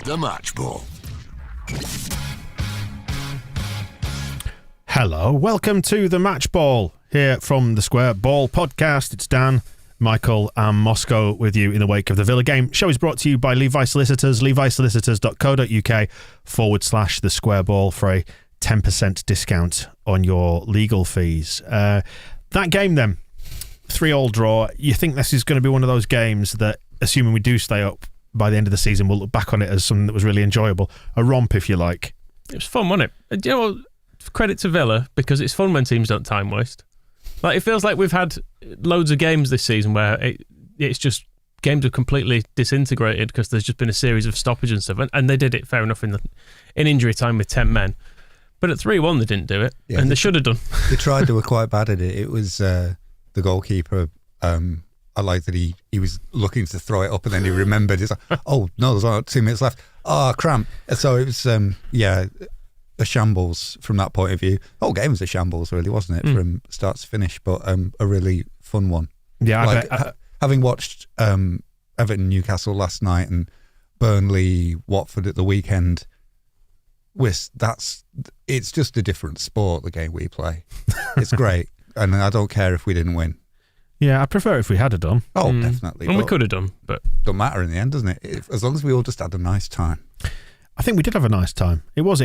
The Match Ball. Hello, welcome to The Match Ball here from the Square Ball podcast. It's Dan, Michael and Moscow with you in the wake of the Villa game. Show is brought to you by Levi Solicitors, levisolicitors.co.uk/the Square Ball for a 10% discount on your legal fees. That game then, 3-3 draw. You think this is going to be one of those games that, assuming we do stay up by the end of the season, we'll look back on it as something that was really enjoyable. A romp, if you like. It was fun, wasn't it? You know, credit to Villa, because it's fun when teams don't time waste. Like, it feels like we've had loads of games this season where it's just games have completely disintegrated because there's just been a series of stoppage and stuff, and they did it fair enough in injury time with 10 men. But at 3-1 they didn't do it, and they should have done. They tried, they were quite bad at it. It was the goalkeeper. I like that he was looking to throw it up and then he remembered. He's like, oh no, there's only 2 minutes left. Oh, cramp. So it was, a shambles from that point of view. The whole game was a shambles, really, wasn't it, from start to finish? But a really fun one. Yeah, having watched Everton Newcastle last night and Burnley Watford at the weekend, it's just a different sport, the game we play. It's great, and I don't care if we didn't win. Yeah, I prefer if we had done. Oh, definitely. And we could have done, but don't matter in the end, doesn't it? As long as we all just had a nice time. I think we did have a nice time. It was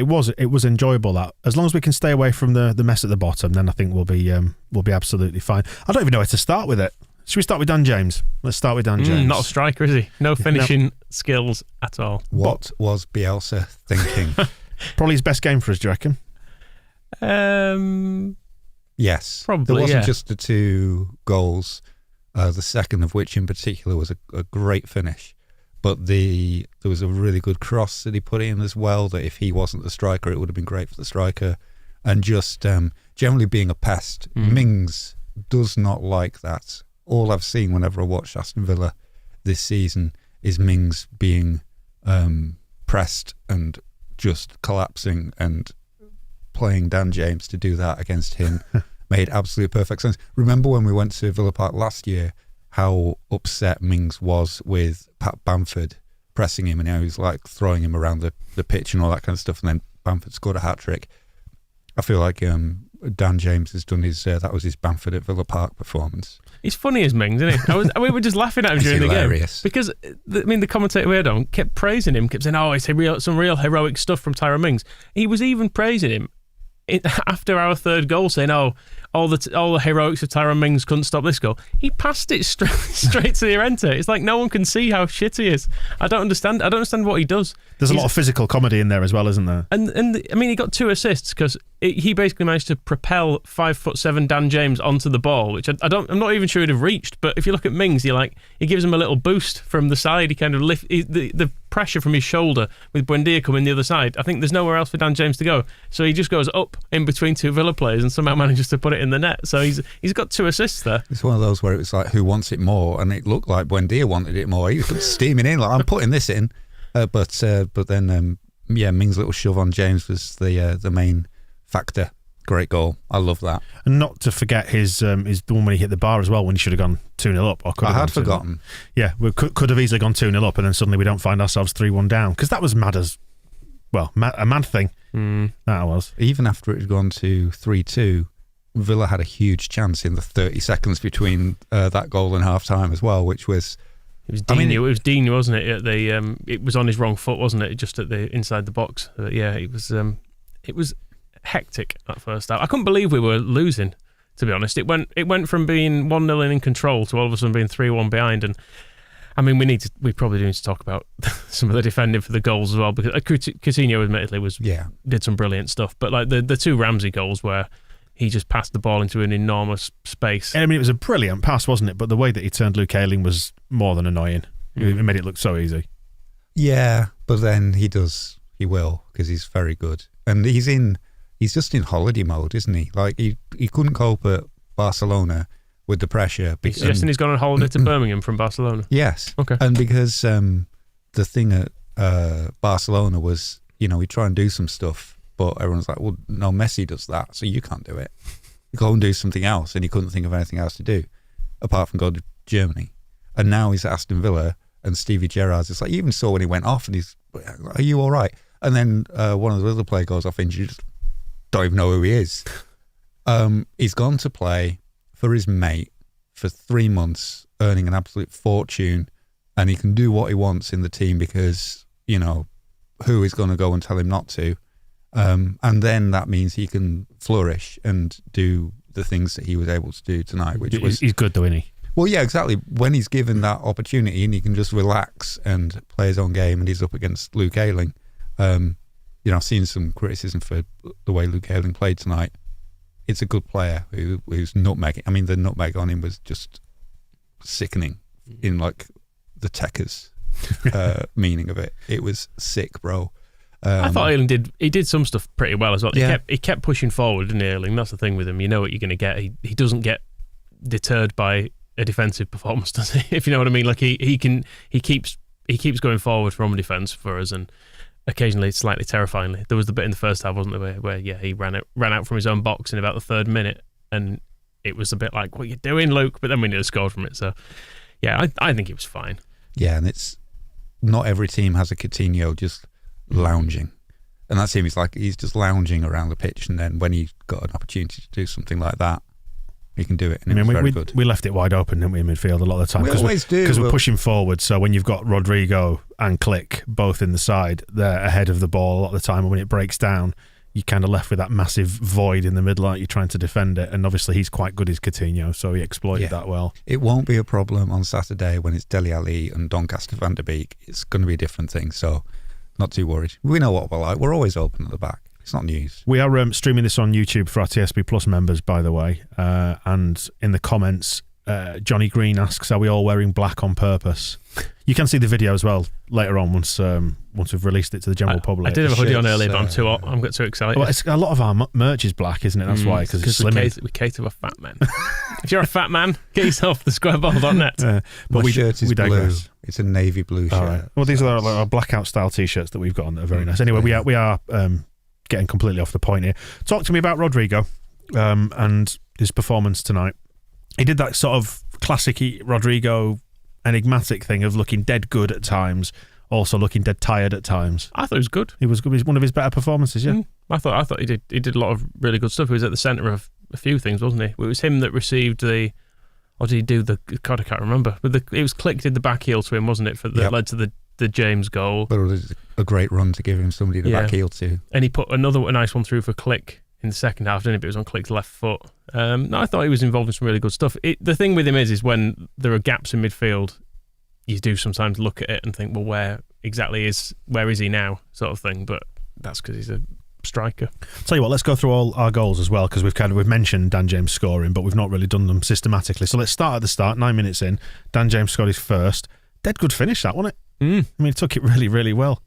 enjoyable. That as long as we can stay away from the mess at the bottom, then I think we'll be absolutely fine. I don't even know where to start with it. Should we start with Dan James? Let's start with Dan James. Not a striker, is he? No finishing skills at all. What was Bielsa thinking? Probably his best game for us, do you reckon? Yes. Probably, there wasn't just the 2 goals, the second of which in particular was a great finish. But there was a really good cross that he put in as well, that if he wasn't the striker, it would have been great for the striker. And just generally being a pest. Mings does not like that. All I've seen whenever I watch Aston Villa this season is Mings being pressed and just collapsing, and playing Dan James to do that against him made absolute perfect sense. Remember when we went to Villa Park last year, how upset Mings was with Pat Bamford pressing him, and how he was like throwing him around the pitch and all that kind of stuff, and then Bamford scored a hat-trick. I feel like Dan James has done that was his Bamford at Villa Park performance. He's funny as Mings, isn't he? We were just laughing at him during the game. Because, the commentator we had on kept praising him, kept saying, oh, it's some real heroic stuff from Tyrone Mings. He was even praising him after our 3rd goal, saying, oh, all the heroics of Tyrone Mings couldn't stop this goal. He passed it straight to the Llorente. It's like no one can see how shit he is. I don't understand what he does. There's a lot of physical comedy in there as well, isn't there? And he got 2 assists because he basically managed to propel 5'7" Dan James onto the ball, which I'm not even sure he'd have reached. But if you look at Mings, he gives him a little boost from the side. He kind of the pressure from his shoulder with Buendia coming the other side. I think there's nowhere else for Dan James to go, so he just goes up in between 2 Villa players and somehow manages to put it in the net. So he's got 2 assists there. It's one of those where it was like, who wants it more? And it looked like Buendia wanted it more. He was steaming in like, I'm putting this in. But then Mings' little shove on James was the main factor. Great goal. I love that. And not to forget his the one when he hit the bar as well, when he should have gone 2-0 up. Or could have I had forgotten. Yeah, we could have easily gone 2-0 up, and then suddenly we don't find ourselves 3-1 down, because that was mad as well, a mad thing. That was. Even after it had gone to 3-2, Villa had a huge chance in the 30 seconds between that goal and half time as well, which was. It was Dino. It was Dino, wasn't it? It was on his wrong foot, wasn't it? Just at the inside the box. It was hectic that first half. I couldn't believe we were losing, to be honest. It went from being 1-0 in control to all of a sudden being 3-1 behind. And I mean, we probably need to talk about some of the defending for the goals as well, because Coutinho admittedly did some brilliant stuff, but like the 2 Ramsey goals where he just passed the ball into an enormous space. I mean, it was a brilliant pass, wasn't it? But the way that he turned Luke Ayling was more than annoying. It made it look so easy. Yeah, but then he will, because he's very good. And he's just in holiday mode, isn't he? Like, he couldn't cope at Barcelona with the pressure. He's suggesting he's gone on holiday to Birmingham from Barcelona? Yes. Okay. And because the thing at Barcelona was, he'd try and do some stuff, but everyone's like, well, no, Messi does that, so you can't do it. You go and do something else, and he couldn't think of anything else to do apart from go to Germany. And now he's at Aston Villa, and Stevie Gerrard's, it's like, you even saw when he went off, and he's are you all right? And then one of the other players goes off injured. You just don't even know who he is. He's gone to play for his mate for 3 months, earning an absolute fortune, and he can do what he wants in the team because, who is going to go and tell him not to? And then that means he can flourish and do the things that he was able to do tonight, which was... He's good though, isn't he? Well, yeah, exactly. When he's given that opportunity and he can just relax and play his own game, and he's up against Luke Ayling. I've seen some criticism for the way Luke Ayling played tonight. It's a good player who's nutmegging. I mean, the nutmeg on him was just sickening in like the Techers meaning of it. It was sick, bro. I thought Ayling did some stuff pretty well as well. Yeah. He kept pushing forward, didn't he, Ayling? That's the thing with him. You know what you're going to get. He doesn't get deterred by a defensive performance, does he? If you know what I mean. Like he keeps going forward from defence for us, and occasionally it's slightly terrifyingly. There was the bit in the first half, wasn't there, where he ran out from his own box in about the 3rd minute, and it was a bit like, what are you doing, Luke? But then we nearly scored from it. So yeah, I think he was fine. Yeah, and it's not every team has a Coutinho just lounging, and that's him. He's just lounging around the pitch, and then when he got an opportunity to do something like that, he can do it. And we left it wide open, didn't we, in midfield a lot of the time? We always do. Because we're pushing forward, so when you've got Rodrigo and Click both in the side, they're ahead of the ball a lot of the time, and when it breaks down, you're kind of left with that massive void in the middle, aren't you, trying to defend it? And obviously he's quite good as Coutinho, so he exploited that well. It won't be a problem on Saturday when it's Dele Alli and Doncaster van der Beek. It's going to be a different thing, so not too worried. We know what we're like. We're always open at the back. It's not news. We are streaming this on YouTube for our TSB Plus members, by the way. And in the comments, Johnny Green asks, are we all wearing black on purpose? You can see the video as well later on once we've released it to the general public. I did have a hoodie on earlier, but I'm too hot. I'm got too excited. Well, a lot of our merch is black, isn't it? That's why, because it's slimming. We cater for fat men. If you're a fat man, get yourself the squareball.net. But my shirt is blue. It's a navy blue shirt. Right. Well, these are our blackout style t-shirts that we've got on that are very nice. Anyway, we are getting completely off the point here. Talk to me about Rodrigo and his performance tonight. He did that sort of classic Rodrigo enigmatic thing of looking dead good at times, also looking dead tired at times. I thought he was good. He was good. He was one of his better performances, yeah. I thought he did a lot of really good stuff. He was at the centre of a few things, wasn't he? It was him that received or did he do God, I can't remember. But it was Click did the back heel to him, wasn't it? That led to the James goal. But it was a great run to give him somebody to back heel to. And he put a nice one through for Click in the second half, didn't he? But it was on Click's left foot. No, I thought he was involved in some really good stuff. The thing with him is when there are gaps in midfield, you do sometimes look at it and think, well, where is he now, sort of thing. But that's because he's a striker. Tell you what, let's go through all our goals as well, because we've mentioned Dan James scoring, but we've not really done them systematically. So let's start at the start. 9 minutes in, Dan James scored his first. Dead good finish, that, wasn't it? I mean, he took it really, really well.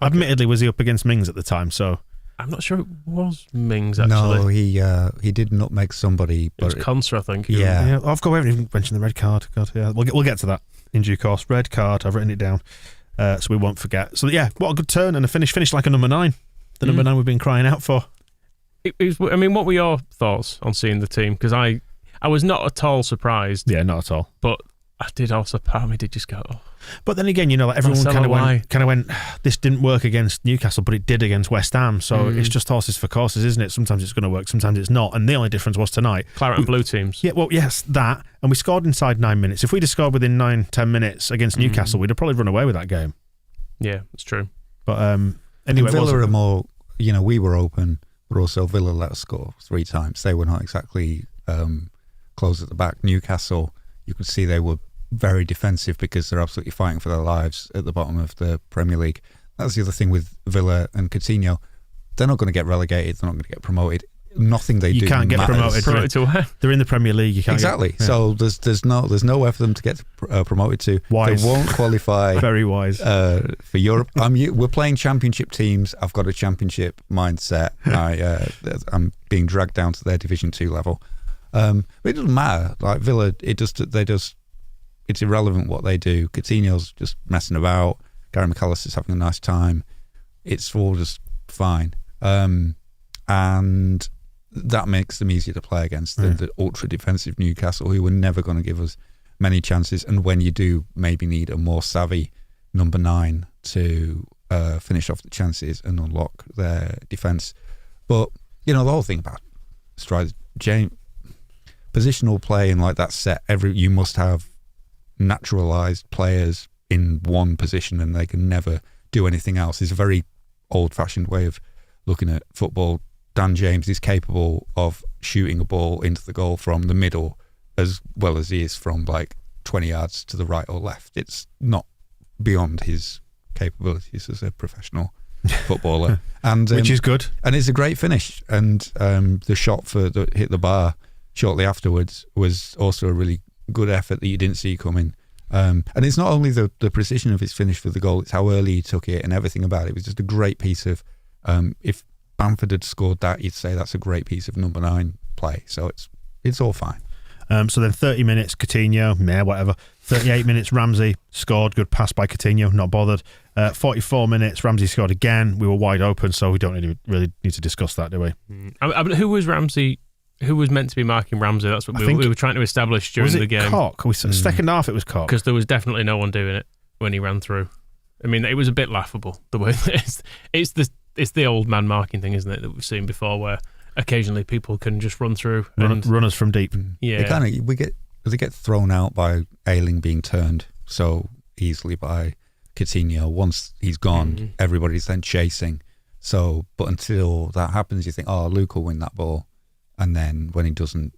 Okay. Admittedly, was he up against Mings at the time? So I'm not sure it was Mings, actually. No, he did nutmeg somebody. But it was Conser, I think. Yeah. I haven't even mentioned the red card. God, yeah. We'll get to that in due course. Red card, I've written it down, so we won't forget. So yeah, what a good turn and a finish. Finished like a number 9. The number 9 we've been crying out for. It was, I mean, what were your thoughts on seeing the team? Because I was not at all surprised. Yeah, not at all. But I did also, part of me did just go, oh. But then again, like everyone kind of went, this didn't work against Newcastle, but it did against West Ham. So it's just horses for courses, isn't it? Sometimes it's going to work, sometimes it's not. And the only difference was tonight. Claret and blue teams. Yeah, well, yes, that. And we scored inside 9 minutes. If we'd have scored within 9-10 minutes against Newcastle, we'd have probably run away with that game. Yeah, that's true. But anyway, Villa are more, we were open, but also Villa let us score 3 times. They were not exactly close at the back. Newcastle, you could see they were very defensive because they're absolutely fighting for their lives at the bottom of the Premier League. That's the other thing with Villa and Coutinho. They're not going to get relegated. They're not going to get promoted. Nothing they do. You can't get matters. promoted to where? They're in the Premier League. You can't exactly. So there's nowhere for them to get promoted to. Wise. They won't qualify. Very wise for Europe. We're playing championship teams. I've got a championship mindset. I'm being dragged down to their Division 2 level. But it doesn't matter. Like Villa, it's irrelevant what they do. Coutinho's just messing about. Gary McAllister's having a nice time. It's all just fine. And that makes them easier to play against the ultra defensive Newcastle, who were never going to give us many chances. And when you do maybe need a more savvy number 9 to finish off the chances and unlock their defence. But, the whole thing about strides, positional play and like that set, you must have naturalised players in one position and they can never do anything else. It's a very old-fashioned way of looking at football. Dan James is capable of shooting a ball into the goal from the middle as well as he is from like 20 yards to the right or left. It's not beyond his capabilities as a professional footballer, and which is good. And it's a great finish. And the shot hit the bar shortly afterwards was also a really good effort that you didn't see coming. And it's not only the precision of his finish for the goal; it's how early he took it and everything about it. It was just a great piece of. If Bamford had scored that, you'd say that's a great piece of number 9 play. So it's all fine. So then 30 minutes, Coutinho, whatever. 38 minutes, Ramsey scored. Good pass by Coutinho, not bothered. 44 minutes, Ramsey scored again. We were wide open, so we don't really need to discuss that, do we? I mean, who was Ramsey? Who was meant to be marking Ramsey? That's what we were trying to establish during the game. Cock? Second half, it was Cock. Because there was definitely no one doing it when he ran through. I mean, it was a bit laughable the way it's the old man marking thing, isn't it, that we've seen before, where occasionally people can just run through runners from deep. Yeah, they get thrown out by Ayling being turned so easily by Coutinho. Once he's gone, everybody's then chasing. So, but until that happens, you think, oh, Luke will win that ball, and then when he doesn't,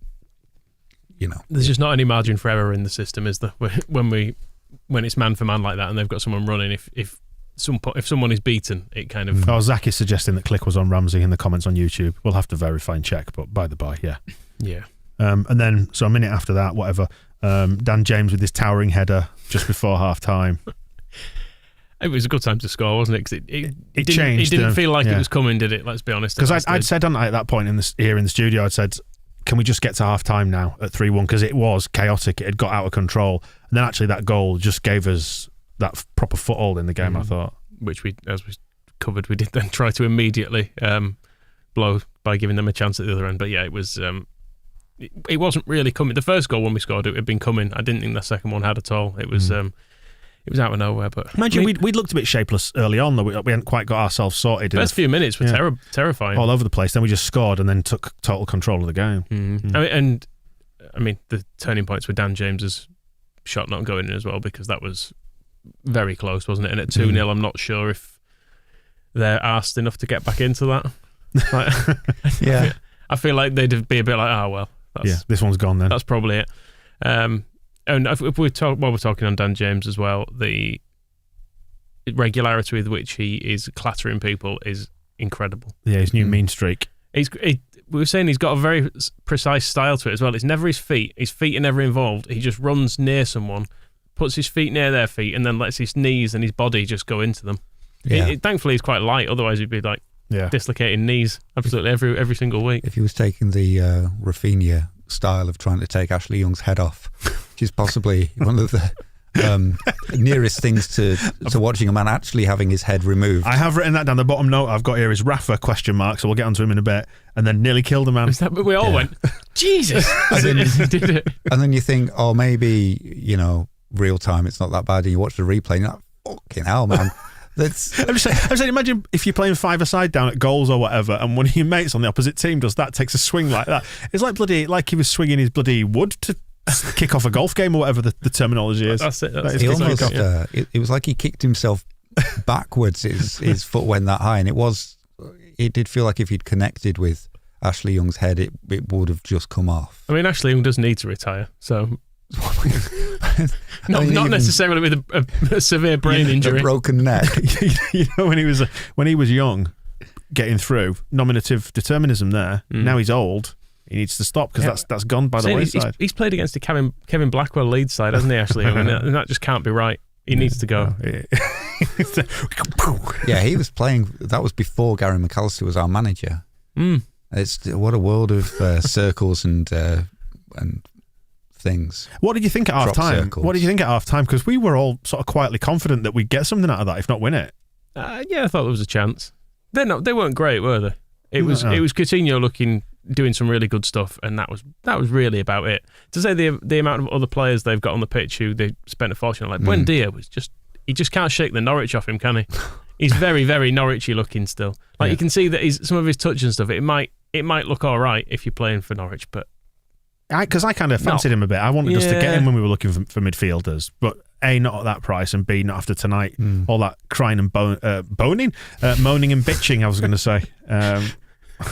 there's just not any margin for error in the system, is there? When it's man for man like that, and they've got someone running, if someone is beaten, it kind of... Oh, Zach is suggesting that Click was on Ramsey in the comments on YouTube. We'll have to verify and check, but by the by, yeah. Yeah. And then, so a minute after that, whatever, Dan James with his towering header just before half-time. It was a good time to score, wasn't it? Because it changed. It didn't feel like it was coming, did it? Let's be honest. Because I'd said at that point here in the studio, I'd said, can we just get to half-time now at 3-1? Because it was chaotic. It had got out of control. And then actually that goal just gave us that proper foothold in the game, I thought. Which as we covered, we did then try to immediately blow by giving them a chance at the other end. But yeah, it was it wasn't really coming. The first goal when we scored, it had been coming. I didn't think the second one had at all. It was out of nowhere. But imagine we'd looked a bit shapeless early on, though. We hadn't quite got ourselves sorted. The first few minutes were terrifying, all over the place. Then we just scored and then took total control of the game. I mean, the turning points were Dan James's shot not going in as well, because that was very close, wasn't it? And at 2-0, I'm not sure if they're arsed enough to get back into that. Yeah, I feel like they'd be a bit like, this one's gone then. That's probably it. And if while we're talking on Dan James as well, the regularity with which he is clattering people is incredible. Yeah, his new mean streak. We were saying he's got a very precise style to it as well. It's never his feet. His feet are never involved. He just runs near someone, puts his feet near their feet, and then lets his knees and his body just go into them. Yeah. Thankfully, he's quite light. Otherwise, he'd be like dislocating knees absolutely every single week. If he was taking the Rafinha style of trying to take Ashley Young's head off, which is possibly one of the nearest things to watching a man actually having his head removed. I have written that down. The bottom note I've got here is Rafa ? So we'll get onto him in a bit. And then nearly killed a man. But we all went, Jesus! Did it. And then you think, oh, maybe, real time, it's not that bad. And you watch the replay and you're like, fucking hell, man. I'm just saying, imagine if you're playing 5-a-side down at goals or whatever, and one of your mates on the opposite team takes a swing like that. It's like he was swinging his bloody wood to kick off a golf game or whatever the terminology is. That's it. It was like he kicked himself backwards. His foot went that high, and it did feel like if he'd connected with Ashley Young's head, it would have just come off. I mean, Ashley Young does need to retire, so not necessarily with a severe brain injury, a broken neck. when he was young, getting through nominative determinism there. Now he's old. He needs to stop because that's gone by the wayside. He's played against the Kevin Blackwell Leeds side, hasn't he, Ashley? And that just can't be right. He needs to go. Yeah, he was playing. That was before Gary McAllister was our manager. It's what a world of circles and things. What did you think at half time? Because we were all sort of quietly confident that we'd get something out of that, if not win it. Yeah, I thought there was a chance. They weren't great, were they? It was Coutinho doing some really good stuff, and that was really about it. To say the amount of other players they've got on the pitch who they spent a fortune on, like Buendia was just he just can't shake the Norwich off him, can he? He's very, very Norwichy looking still. Like you can see that some of his touch and stuff. It might look all right if you're playing for Norwich, but because I kind of fancied him a bit. I wanted us to get him when we were looking for midfielders, but A, not at that price, and B, not after tonight. All that crying and moaning and bitching. I was going to say.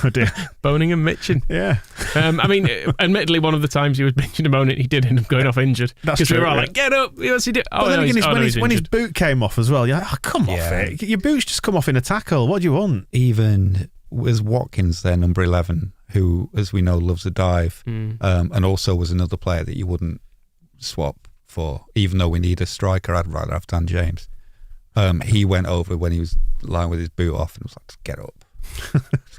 Oh dear. Boning and mitching. Yeah. I mean, admittedly, one of the times he was bitching and moaning, he did end up going off injured. That's true. Because we were all yeah. like, get up. What's he doing? But then again, when his boot came off as well, you're like, come off it. Your boot's just come off in a tackle. What do you want? Even was Watkins there, number 11, who, as we know, loves a dive, and also was another player that you wouldn't swap for, even though we need a striker. I'd rather have Dan James. He went over when he was lying with his boot off and was like, get up.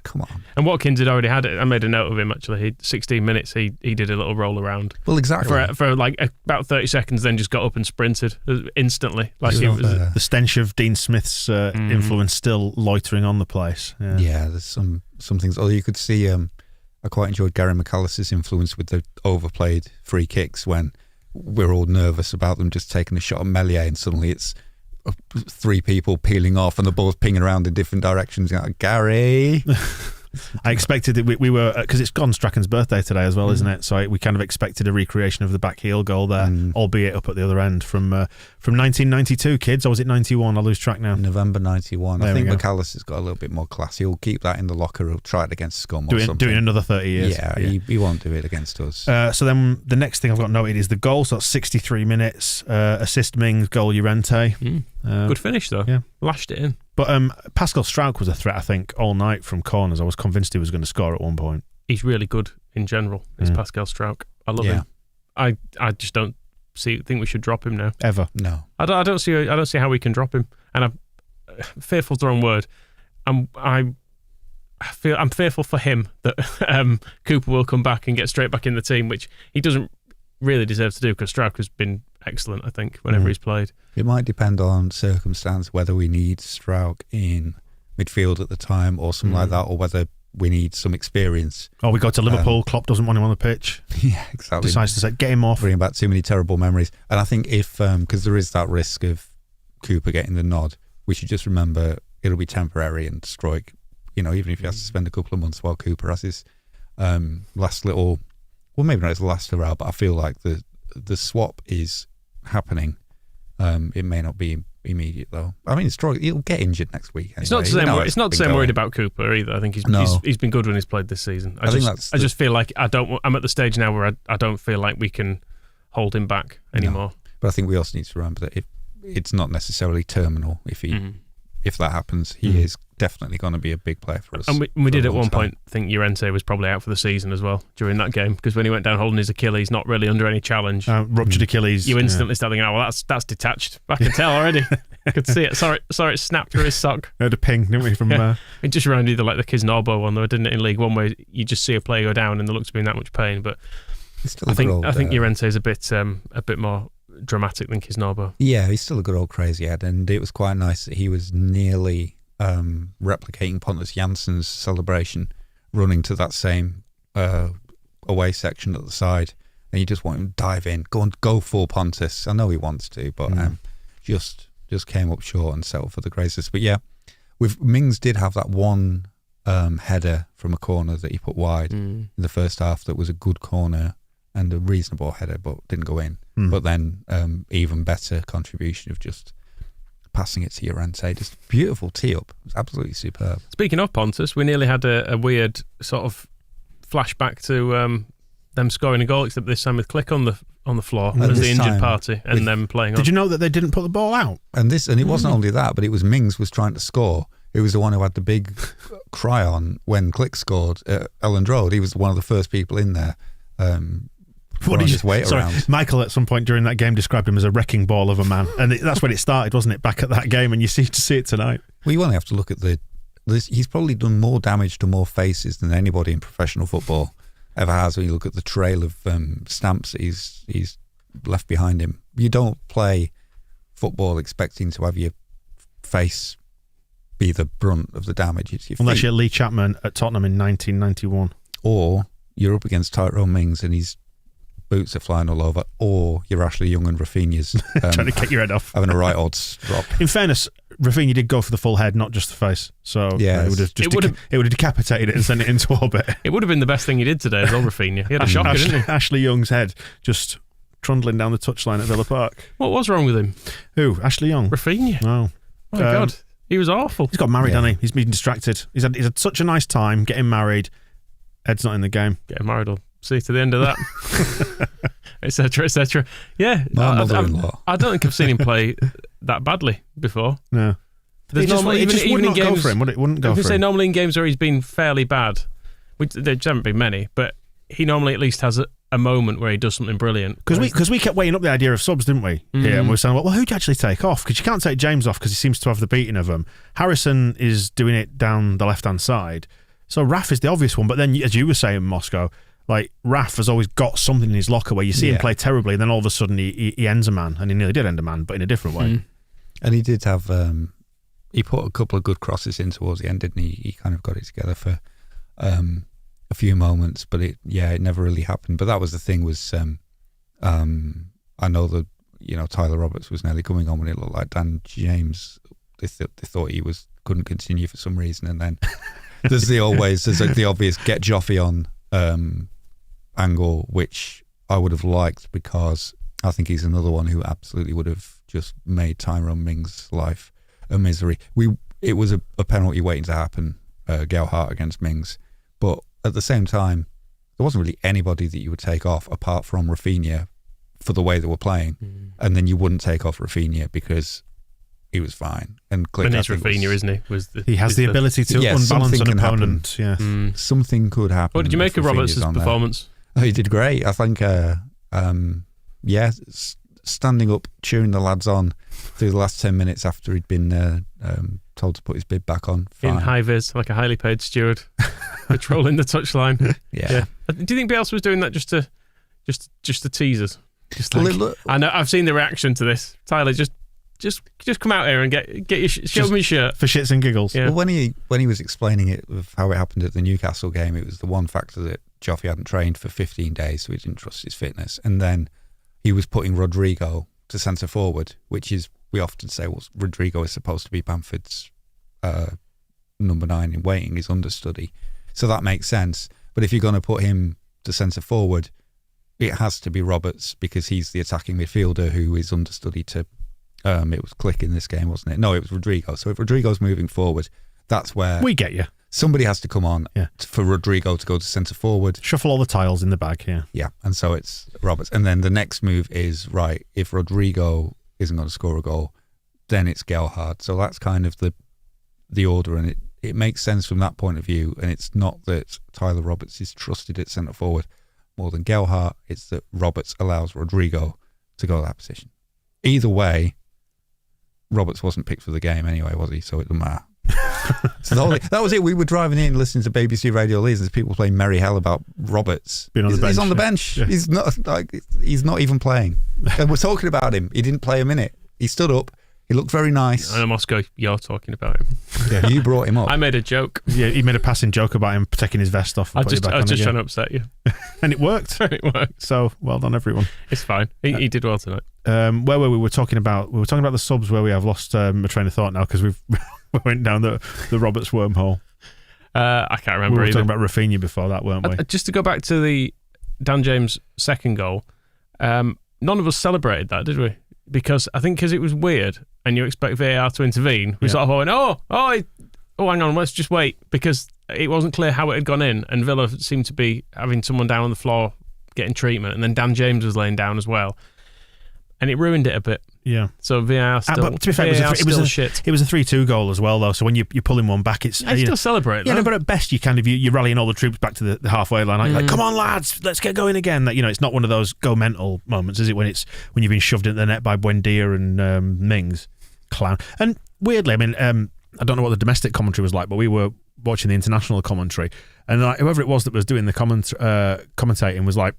Come on. And Watkins had already had it. I made a note of him actually. 16 minutes. He did a little roll around. Well, exactly. For like about 30 seconds, then just got up and sprinted instantly. Like it was the stench of Dean Smith's influence still loitering on the place. Yeah, there's some things. Although you could see, I quite enjoyed Gary McAllister's influence with the overplayed free kicks when we're all nervous about them just taking a shot at Meslier and suddenly it's 3 people peeling off and the ball's pinging around in different directions. You're like, Gary. I expected that we were, because it's Gon Strachan's birthday today as well, isn't it? So we kind of expected a recreation of the back heel goal there, albeit up at the other end from 1992, kids. Or was it 91? I lose track now. November 91. There I think McAllister's got a little bit more class. He'll keep that in the locker. He'll try it against Scum or something. Doing another 30 years. Yeah. He won't do it against us. So then the next thing I've got noted is the goal. So that's 63 minutes. Assist Mings, goal Llorente. Good finish though. Yeah. Lashed it in. But Pascal Strauch was a threat, I think, all night from corners. I was convinced he was going to score at one point. He's really good in general. Is Pascal Strauch. I love him. I just don't think we should drop him now. Ever. No. I don't see how we can drop him. And I'm fearful's the wrong word. I'm fearful for him that Cooper will come back and get straight back in the team, which he doesn't really deserve to do because Strauch has been excellent, I think, whenever he's played. It might depend on circumstance whether we need Strauch in midfield at the time or something like that, or whether we need some experience. Oh, we go to Liverpool. Klopp doesn't want him on the pitch. Yeah, exactly. Decides to say, get him off. Bringing back too many terrible memories. And I think if, because there is that risk of Cooper getting the nod, we should just remember it'll be temporary and Strauch, even if he has to spend a couple of months while Cooper has his last little, well, maybe not his last hurrah, but I feel like the swap is happening. It may not be immediate though. I mean, he'll get injured next week. Anyway. It's not the same worried about Cooper either. I think he's been good when he's played this season. I just feel like I'm at the stage now where I don't feel like we can hold him back anymore. No. But I think we also need to remember that it's not necessarily terminal. If that happens, he is definitely going to be a big player for us. And we did at one point think Llorente was probably out for the season as well during that game, because when he went down holding his Achilles, not really under any challenge, ruptured Achilles. You instantly start thinking, that's detached. I can tell already. I could see it. Sorry, it snapped through his sock. We had a ping, didn't we? From it just reminded me of like the Kisnorbo one, though, didn't it? In League One, where you just see a player go down and there looks to be in that much pain. But I think Llorente is a bit more dramatic than Kisnorbo. Yeah, he's still a good old crazy head, and it was quite nice that he was nearly replicating Pontus Jansson's celebration, running to that same away section at the side, and you just want him to dive in, go full Pontus. I know he wants to, but just came up short and settled for the Graces. But yeah, Mings did have that one header from a corner that he put wide in the first half that was a good corner and a reasonable header, but didn't go in. But then even better contribution of just passing it to Llorente. Just beautiful tee up. It was absolutely superb. Speaking of Pontus, we nearly had a weird sort of flashback to them scoring a goal, except this time with Click on the floor as the injured party and them playing on. Did you know that they didn't put the ball out? And it wasn't only that, but it was Mings was trying to score. It was the one who had the big cry on when Click scored at Elland Road. He was one of the first people in there. What did you wait around? Michael at some point during that game described him as a wrecking ball of a man, and that's when it started, wasn't it? Back at that game, and you see it tonight. Well, you only have to look at he's probably done more damage to more faces than anybody in professional football ever has. When you look at the trail of stamps that he's left behind him, you don't play football expecting to have your face be the brunt of the damage. It's your Unless feet. you're Lee Chapman at Tottenham in 1991, or you're up against Tyrone Mings and he's boots are flying all over, or you're Ashley Young and Rafinha's trying to get your head off. having a right odd drop. In fairness, Rafinha did go for the full head, not just the face. So Yeah, it would have decapitated it and sent it into orbit. It would have been the best thing he did today as well, Rafinha. He had a shocker, didn't he? Ashley Young's head just trundling down the touchline at Villa Park. What was wrong with him? Who? Ashley Young? Rafinha. Oh. My God. He was awful. He's got married, hasn't he? He's been distracted. He's had such a nice time getting married. Ed's not in the game. Getting married, I'll see to the end of that. Etc. etc. Yeah. My mother-in-law. I don't think I've seen him play that badly before. No. There's normally, it just even would in not games, go for him, would it? Wouldn't go I for was say him. normally in games where he's been fairly bad, which there haven't been many, but he normally at least has a moment where he does something brilliant. Because we kept weighing up the idea of subs, didn't we? Yeah, and we were saying, well, who'd you actually take off? Because you can't take James off because he seems to have the beating of him. Harrison is doing it down the left-hand side. So Raf is the obvious one. But then, as you were saying, Moscow, like Raf has always got something in his locker where you see him play terribly, and then all of a sudden he ends a man, and he nearly did end a man, but in a different way. And he did have, he put a couple of good crosses in towards the end, didn't he? He kind of got it together for a few moments, but it never really happened. But that was the thing was, I know that, Tyler Roberts was nearly coming on when it looked like Dan James, they thought he couldn't continue for some reason. And then there's the obvious get Joffy on angle, which I would have liked because I think he's another one who absolutely would have just made Tyrone Mings' life a misery. It was a penalty waiting to happen, Gelhardt against Mings, but at the same time, there wasn't really anybody that you would take off apart from Rafinha for the way they were playing, and then you wouldn't take off Rafinha because he was fine. And Click, it's Rafinha, isn't he? He has the ability to unbalance an opponent. Yeah, something could happen. What did you make of Roberts' performance? Oh, he did great. I think, standing up, cheering the lads on through the last 10 minutes after he'd been told to put his bid back on. Fine. In high vis, like a highly paid steward, patrolling the touchline. Yeah. Do you think Bielsa was doing that just to tease us? I know I've seen the reaction to this. Tyler, just come out here and get your show me your shirt for shits and giggles. Yeah. Well, when he was explaining it of how it happened at the Newcastle game, it was the one factor that Joffy hadn't trained for 15 days, so he didn't trust his fitness, and then he was putting Rodrigo to centre forward, which is, we often say, well, Rodrigo is supposed to be Bamford's number 9 in waiting, his understudy. So that makes sense. But if you're going to put him to centre forward, it has to be Roberts because he's the attacking midfielder who is understudy to, it was Click in this game, wasn't it? No, it was Rodrigo. So if Rodrigo's moving forward, that's where... We get you. Somebody has to come on for Rodrigo to go to centre forward. Shuffle all the tiles in the bag, Yeah, and so it's Roberts. And then the next move is, right, if Rodrigo isn't going to score a goal, then it's Gelhardt. So that's kind of the order, and it makes sense from that point of view. And it's not that Tyler Roberts is trusted at centre forward more than Gelhardt, it's that Roberts allows Rodrigo to go to that position. Either way, Roberts wasn't picked for the game anyway, was he? So it doesn't matter. So that was it. We were driving in listening to BBC Radio Leeds and there's people playing merry hell about Roberts. He's on the bench. Yeah. He's not even playing. And we're talking about him. He didn't play a minute. He stood up. He looked very nice. I know, Moscow, you're talking about him. Yeah, you brought him up. I made a joke. Yeah, he made a passing joke about him taking his vest off. I was just trying to upset you. And it worked. It worked. So well done, everyone. It's fine. He did well tonight. Where were we? We were talking about the subs where we have lost my train of thought now because we went down the Roberts wormhole. I can't remember. We were talking about Rafinha before that, weren't we? Just to go back to the Dan James second goal, none of us celebrated that, did we? Because I think it was weird and you expect VAR to intervene, we sort of went, hang on, let's just wait, because it wasn't clear how it had gone in, and Villa seemed to be having someone down on the floor getting treatment, and then Dan James was laying down as well, and it ruined it a bit. Yeah. So VAR still. But to be fair, it was a 3-2 goal as well, though. So when you're pulling one back, it's I still celebrate. Yeah, no, but at best you're rallying all the troops back to the halfway line. You're like, come on, lads, let's get going again. That it's not one of those go mental moments, is it? When you've been shoved into the net by Buendia and Mings, clown. And weirdly, I mean, I don't know what the domestic commentary was like, but we were watching the international commentary, and whoever it was that was doing the commentating was like,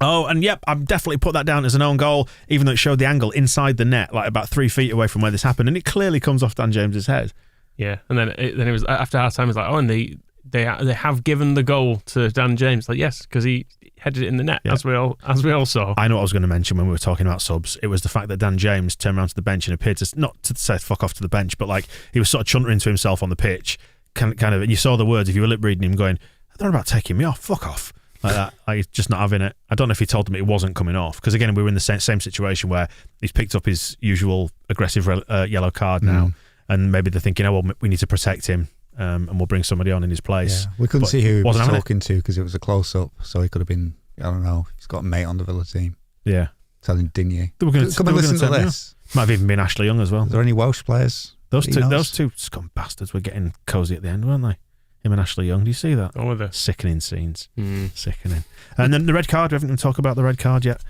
oh, and yep, I've definitely put that down as an own goal, even though it showed the angle inside the net, like about 3 feet away from where this happened, and it clearly comes off Dan James's head. Yeah, and then it was after half time. It was like, and the they have given the goal to Dan James. Like, yes, because he headed it in the net, as we all saw. I know what I was going to mention when we were talking about subs. It was the fact that Dan James turned around to the bench and appeared to, not to say fuck off to the bench, but like he was sort of chuntering to himself on the pitch, kind of, and you saw the words, if you were lip reading him, going, they're about taking me off, fuck off. Like that, like he's just not having it. I don't know if he told them it wasn't coming off, because again, we were in the same situation where he's picked up his usual aggressive yellow card now, and maybe they're thinking, oh well, we need to protect him, and we'll bring somebody on in his place. Yeah. We couldn't see who he was talking to because it was a close up, so he could have been, I don't know, he's got a mate on the Villa team. Yeah, telling Digne, come and listen to this. Might have even been Ashley Young as well. Are there any Welsh players? Those two scum bastards were getting cosy at the end, weren't they? Him and Ashley Young. Do you see that? Oh, the sickening scenes. Sickening. And then the red card. We haven't even talked about the red card yet.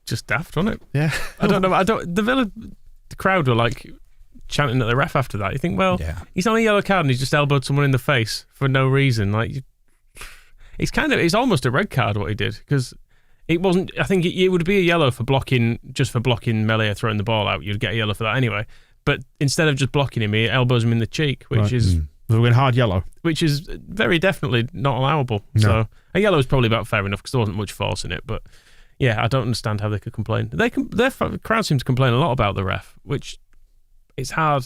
Just daft, wasn't it? Yeah. I don't know. The Villa, the crowd were like chanting at the ref after that. You think, well, he's on a yellow card and he's just elbowed someone in the face for no reason. Like, it's almost a red card what he did, because it wasn't. I think it would be a yellow for blocking Melia throwing the ball out. You'd get a yellow for that anyway. But instead of just blocking him, he elbows him in the cheek, which is. We're going hard yellow, which is very definitely not allowable. No. So a yellow is probably about fair enough because there wasn't much force in it. But yeah, I don't understand how they could complain. Their crowd seems to complain a lot about the ref, which it's hard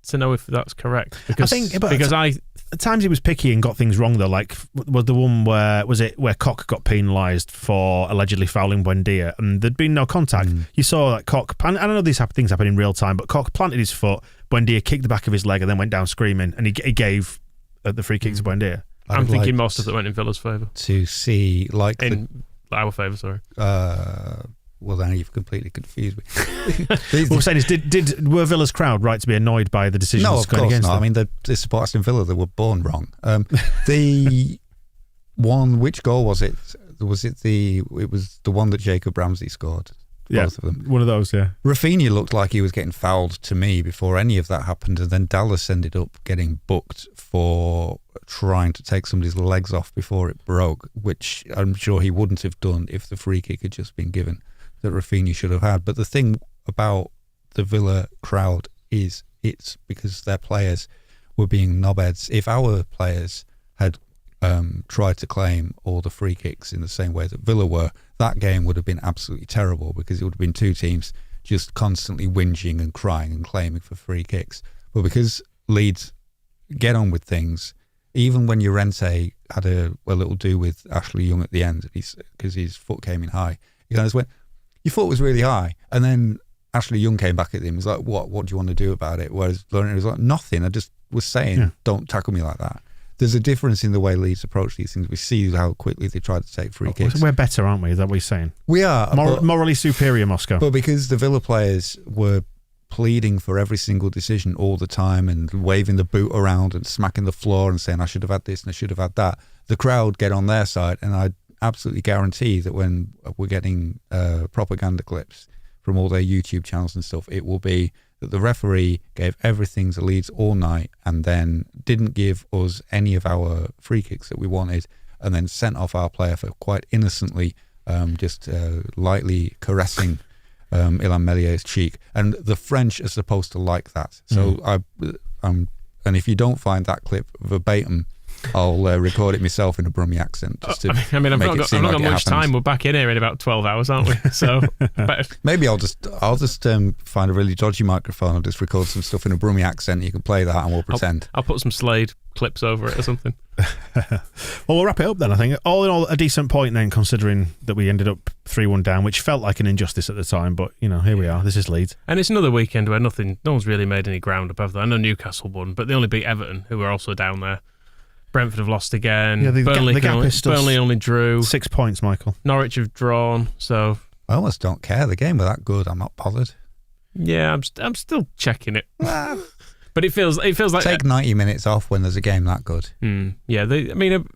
to know if that's correct. Because at times he was picky and got things wrong though. Like was the one where Koch got penalised for allegedly fouling Buendia and there'd been no contact. You saw that Koch, and I know these things happen in real time, but Koch planted his foot. Buendia kicked the back of his leg and then went down screaming, and he gave the free kick to Buendia. I'm thinking most of it went in Villa's favour. To see, like... In our favour, sorry. Well, then you've completely confused me. What we're saying is, were Villa's crowd right to be annoyed by the decisions going against them? No, of course not. I mean, they support Aston Villa. They were born wrong. The one, which goal was it? It was the one that Jacob Ramsey scored. Both of them. One of those, yeah. Rafinha looked like he was getting fouled to me before any of that happened, and then Dallas ended up getting booked for trying to take somebody's legs off before it broke, which I'm sure he wouldn't have done if the free kick had just been given, that Rafinha should have had. But the thing about the Villa crowd is it's because their players were being knobheads. If our players had tried to claim all the free kicks in the same way that Villa were, that game would have been absolutely terrible, because it would have been two teams just constantly whinging and crying and claiming for free kicks. But because Leeds get on with things, even when Llorente had a little do with Ashley Young at the end, because his foot came in high, he kind of went, your foot was really high, and then Ashley Young came back at him. He was like, what do you want to do about it? Whereas Llorente was like, nothing, I just was saying, don't tackle me like that. There's a difference in the way Leeds approach these things. We see how quickly they try to take free kicks. We're better, aren't we? Is that what you're saying? We are. Morally superior, Moscow. But because the Villa players were pleading for every single decision all the time and waving the boot around and smacking the floor and saying, I should have had this and I should have had that, the crowd get on their side. And I absolutely guarantee that when we're getting propaganda clips from all their YouTube channels and stuff, it will be that the referee gave everything to Leeds all night and then didn't give us any of our free kicks that we wanted, and then sent off our player for quite innocently just lightly caressing Illan Melier's cheek. And the French are supposed to like that. So and if you don't find that clip verbatim, I'll record it myself in a Brummie accent. Just to I've not got much time. We're back in here in about 12 hours, aren't we? So maybe I'll just find a really dodgy microphone. I'll just record some stuff in a Brummie accent. You can play that, and we'll pretend. I'll put some Slade clips over it or something. Well, we'll wrap it up then. I think all in all, a decent point then, considering that we ended up 3-1 down, which felt like an injustice at the time. But here we are. This is Leeds, and it's another weekend where no one's really made any ground up. Have they? I know Newcastle won, but they only beat Everton, who were also down there. Brentford have lost again. Yeah, Burnley only drew. 6 points, Michael. Norwich have drawn. So I almost don't care. The game was that good. I'm not bothered. Yeah, I'm still checking it. But it feels like take 90 minutes off when there's a game that good. Yeah,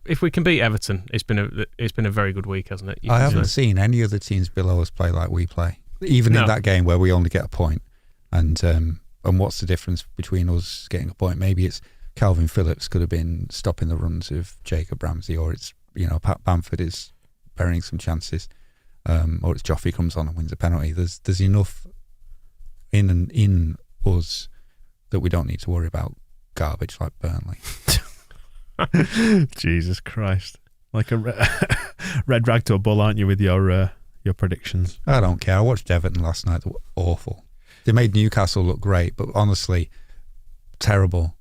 if we can beat Everton, it's been a very good week, hasn't it? I haven't seen any other teams below us play like we play, even in that game where we only get a point. And what's the difference between us getting a point? Maybe it's Calvin Phillips could have been stopping the runs of Jacob Ramsey, or it's Pat Bamford is burying some chances, or it's Joffrey comes on and wins a penalty. There's enough in us that we don't need to worry about garbage like Burnley. Jesus Christ. Like a red rag to a bull, aren't you, with your predictions? I don't care. I watched Everton last night. They were awful. They made Newcastle look great, but honestly, terrible.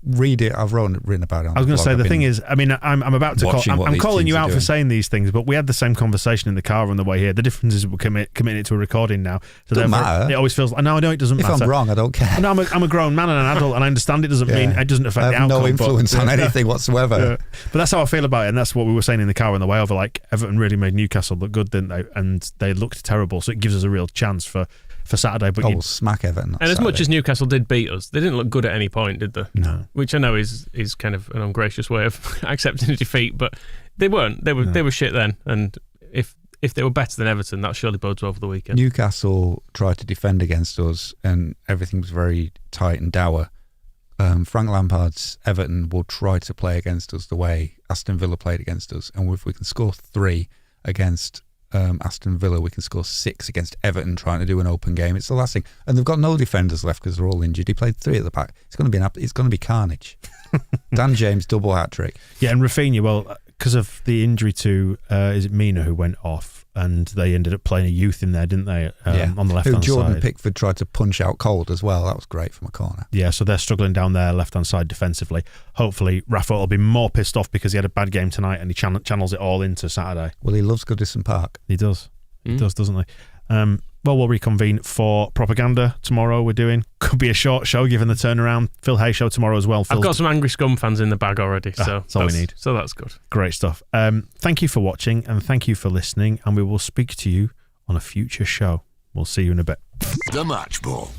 Read it. I've written about it. I was going to say, the thing is, I mean, I'm about to I'm calling you out for saying these things, but we had the same conversation in the car on the way here. The difference is we're committing it to a recording now. So doesn't matter. It always feels like, no, I know it doesn't matter. If I'm wrong, I don't care. No, I'm a grown man and an adult, and I understand it doesn't mean it doesn't affect the outcome. I have no influence on anything whatsoever. Yeah. But that's how I feel about it, and that's what we were saying in the car on the way over. Like, Everton really made Newcastle look good, didn't they? And they looked terrible, so it gives us a real chance for Saturday. But we'll smack Everton. And as much as Newcastle did beat us, they didn't look good at any point, did they? No. Which I know is kind of an ungracious way of accepting a defeat, but they weren't. They were shit then. And if they were better than Everton, that surely bodes well for the weekend. Newcastle tried to defend against us, and everything was very tight and dour. Frank Lampard's Everton will try to play against us the way Aston Villa played against us, and if we can score 3 against Aston Villa, we can score 6 against Everton trying to do an open game. It's the last thing, and they've got no defenders left because they're all injured. He played 3 at the back. It's going to be carnage. Dan James double hat trick. Yeah, and Rafinha, well, because of the injury to is it Mina who went off, and they ended up playing a youth in there, didn't they? On the left hand side. Jordan Pickford tried to punch out cold as well. That was great from a corner. Yeah, so they're struggling down there left hand side defensively. Hopefully, Rafa will be more pissed off because he had a bad game tonight, and he channels it all into Saturday. Well, he loves Goodison Park. He does. He does, doesn't he? Well, we'll reconvene for propaganda tomorrow. Could be a short show given the turnaround. Phil Hay show tomorrow as well. I've got some Angry Scum fans in the bag already, so that's all we need. So that's good. Great stuff. Thank you for watching and thank you for listening, and we will speak to you on a future show. We'll see you in a bit. The Match Ball.